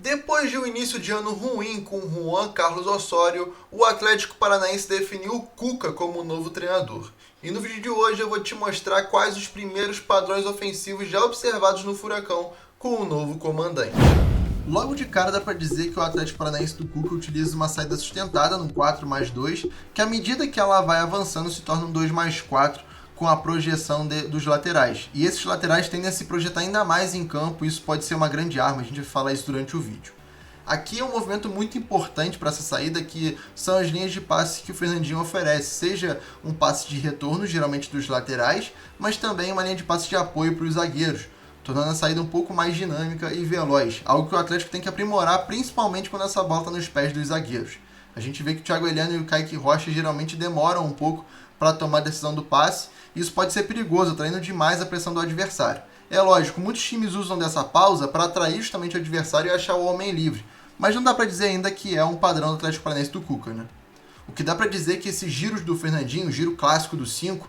Depois de um início de ano ruim com Juan Carlos Osório, o Atlético Paranaense definiu o Cuca como novo treinador. E no vídeo de hoje eu vou te mostrar quais os primeiros padrões ofensivos já observados no Furacão com o novo comandante. Logo de cara dá para dizer que o Atlético Paranaense do Cuca utiliza uma saída sustentada no 4+2, que à medida que ela vai avançando se torna um 2+4, com a projeção dos laterais. E esses laterais tendem a se projetar ainda mais em campo, isso pode ser uma grande arma, a gente vai falar isso durante o vídeo. Aqui é um movimento muito importante para essa saída, que são as linhas de passe que o Fernandinho oferece, seja um passe de retorno, geralmente dos laterais, mas também uma linha de passe de apoio para os zagueiros, tornando a saída um pouco mais dinâmica e veloz, algo que o Atlético tem que aprimorar, principalmente quando essa bola está nos pés dos zagueiros. A gente vê que o Thiago Heleno e o Kaique Rocha geralmente demoram um pouco para tomar a decisão do passe, e isso pode ser perigoso, atraindo demais a pressão do adversário. É lógico, muitos times usam dessa pausa para atrair justamente o adversário e achar o homem livre, mas não dá para dizer ainda que é um padrão do Atlético Paranaense do Cuca, né? O que dá para dizer é que esses giros do Fernandinho, o giro clássico do 5,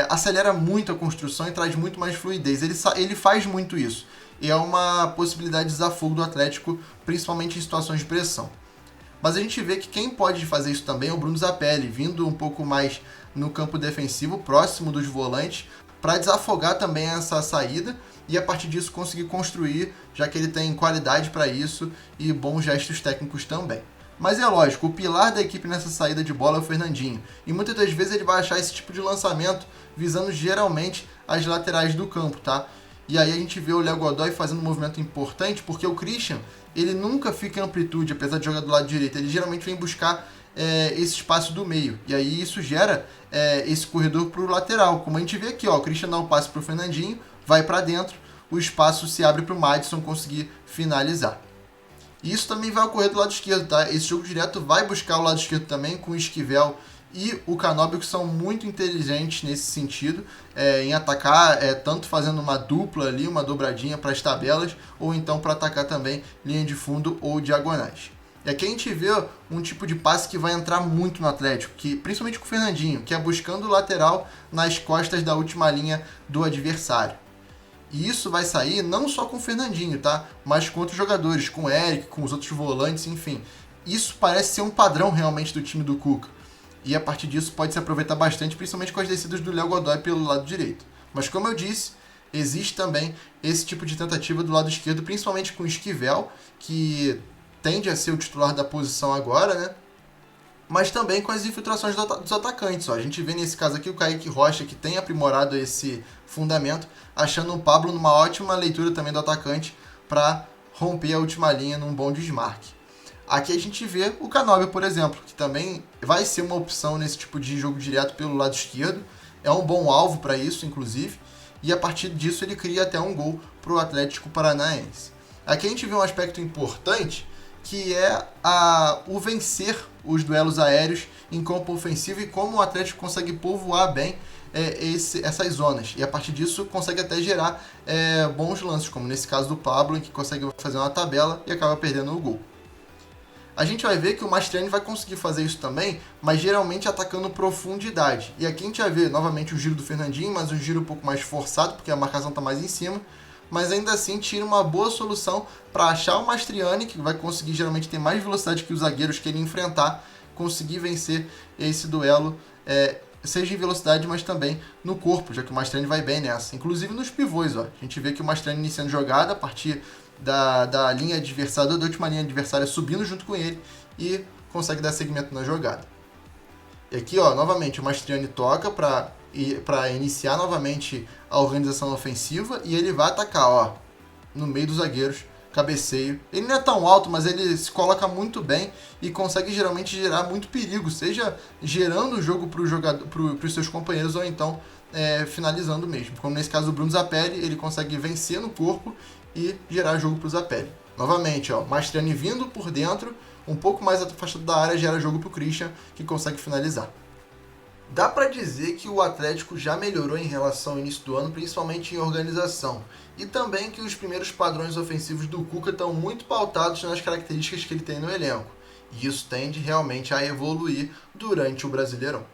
acelera muito a construção e traz muito mais fluidez. Ele faz muito isso, e é uma possibilidade de desafogo do Atlético, principalmente em situações de pressão. Mas a gente vê que quem pode fazer isso também é o Bruno Zapelli, vindo um pouco mais no campo defensivo, próximo dos volantes, para desafogar também essa saída e a partir disso conseguir construir, já que ele tem qualidade para isso e bons gestos técnicos também. Mas é lógico, o pilar da equipe nessa saída de bola é o Fernandinho, e muitas das vezes ele vai achar esse tipo de lançamento visando geralmente as laterais do campo, tá? E aí a gente vê o Léo Godoy fazendo um movimento importante, porque o Christian, ele nunca fica em amplitude, apesar de jogar do lado direito. Ele geralmente vem buscar esse espaço do meio. E aí isso gera esse corredor para o lateral. Como a gente vê aqui, ó, o Christian dá um passe para o Fernandinho, vai para dentro, o espaço se abre para o Madison conseguir finalizar. E isso também vai ocorrer do lado esquerdo, tá? Esse jogo direto vai buscar o lado esquerdo também, com o Esquivel e o Canóbio, que são muito inteligentes nesse sentido, em atacar, tanto fazendo uma dupla ali, uma dobradinha para as tabelas, ou então para atacar também linha de fundo ou diagonais. E aqui a gente vê um tipo de passe que vai entrar muito no Atlético, que, principalmente com o Fernandinho, que é buscando o lateral nas costas da última linha do adversário. E isso vai sair não só com o Fernandinho, tá? Mas com outros jogadores, com o Eric, com os outros volantes, enfim. Isso parece ser um padrão realmente do time do Cuca. E a partir disso pode se aproveitar bastante, principalmente com as descidas do Léo Godoy pelo lado direito. Mas como eu disse, existe também esse tipo de tentativa do lado esquerdo, principalmente com o Esquivel, que tende a ser o titular da posição agora, né? Mas também com as infiltrações dos atacantes. Ó. A gente vê nesse caso aqui o Kaique Rocha, que tem aprimorado esse fundamento, achando o Pablo numa ótima leitura também do atacante para romper a última linha num bom desmarque. Aqui a gente vê o Canóbio, por exemplo, que também vai ser uma opção nesse tipo de jogo direto pelo lado esquerdo. É um bom alvo para isso, inclusive. E a partir disso ele cria até um gol para o Atlético Paranaense. Aqui a gente vê um aspecto importante, que é o vencer os duelos aéreos em campo ofensivo e como o Atlético consegue povoar bem essas zonas. E a partir disso consegue até gerar bons lances, como nesse caso do Pablo, em que consegue fazer uma tabela e acaba perdendo o gol. A gente vai ver que o Mastriani vai conseguir fazer isso também, mas geralmente atacando profundidade. E aqui a gente vai ver novamente o giro do Fernandinho, mas um giro um pouco mais forçado, porque a marcação está mais em cima. Mas ainda assim tira uma boa solução para achar o Mastriani, que vai conseguir geralmente ter mais velocidade que os zagueiros que ele enfrentar, conseguir vencer esse duelo, seja em velocidade, mas também no corpo, já que o Mastriani vai bem nessa. Inclusive nos pivôs, ó. A gente vê que o Mastriani iniciando jogada a partir da linha adversária, da última linha adversária, subindo junto com ele e consegue dar segmento na jogada. E aqui, ó, novamente, o Mastriani toca para iniciar novamente a organização ofensiva e ele vai atacar, ó, no meio dos zagueiros, cabeceio. Ele não é tão alto, mas ele se coloca muito bem e consegue geralmente gerar muito perigo, seja gerando o jogo para os seus companheiros ou então finalizando mesmo. Como nesse caso do Bruno Zapelli, ele consegue vencer no corpo e gerar jogo para o Zapelli. Novamente, ó, Mastriani vindo por dentro, um pouco mais afastado da área, gera jogo para o Christian, que consegue finalizar. Dá para dizer que o Atlético já melhorou em relação ao início do ano, principalmente em organização. E também que os primeiros padrões ofensivos do Cuca estão muito pautados nas características que ele tem no elenco. E isso tende realmente a evoluir durante o Brasileirão.